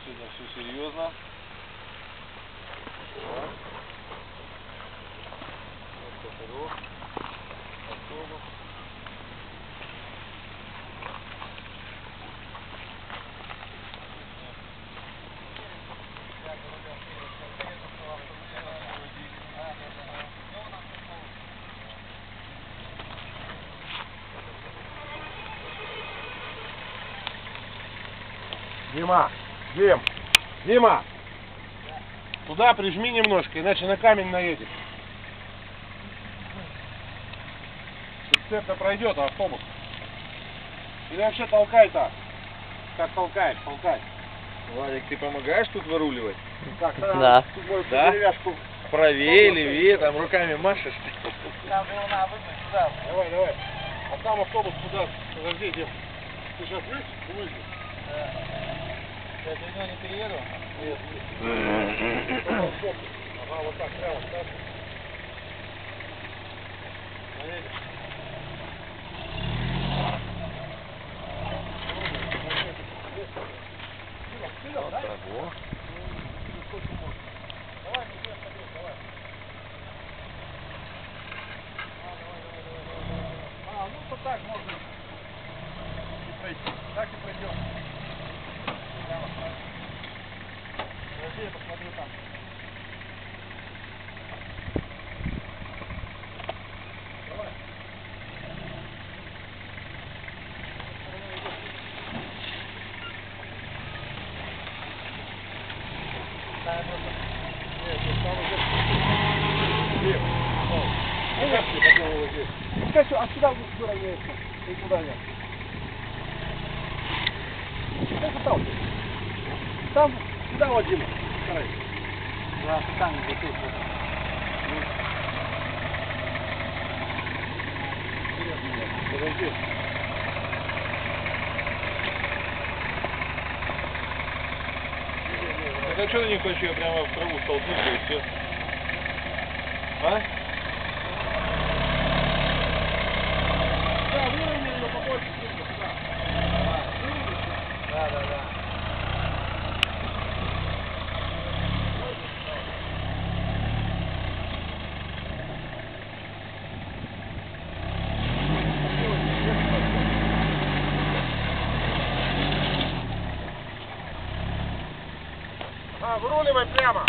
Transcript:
Это все серьезно. Автобус. Дима, Дима, туда прижми немножко, иначе на камень наедет. Цепь-то пройдет, а автобус. Или вообще толкай так. Как толкаешь, толкай. Владик, ты помогаешь тут выруливать? Так, Да. тут может Да? деревяшку. Правее, левее, там руками машешь. Там его надо выгнать туда. Давай, давай. А там автобус куда? Подожди, Дим. Ты сейчас выйдешь? Я через него не перееду? Нет. Ага, вот так, прямо, так. Наедешь. Вот так, во. Давай, не бей, смотри, давай. Ну вот так можно и пройти. Так и пройдем. Прямо. Подожди, я посмотрю там. Давай. Отсюда выровняется. И туда нет. Там, сюда, Вадима. Да, там не здесь. Подожди. Так а что ты не хочешь ее прямо в траву столкнуть и все? А? Да, выровняй ее побольше, сюда. Да, да, да. Выруливай прямо.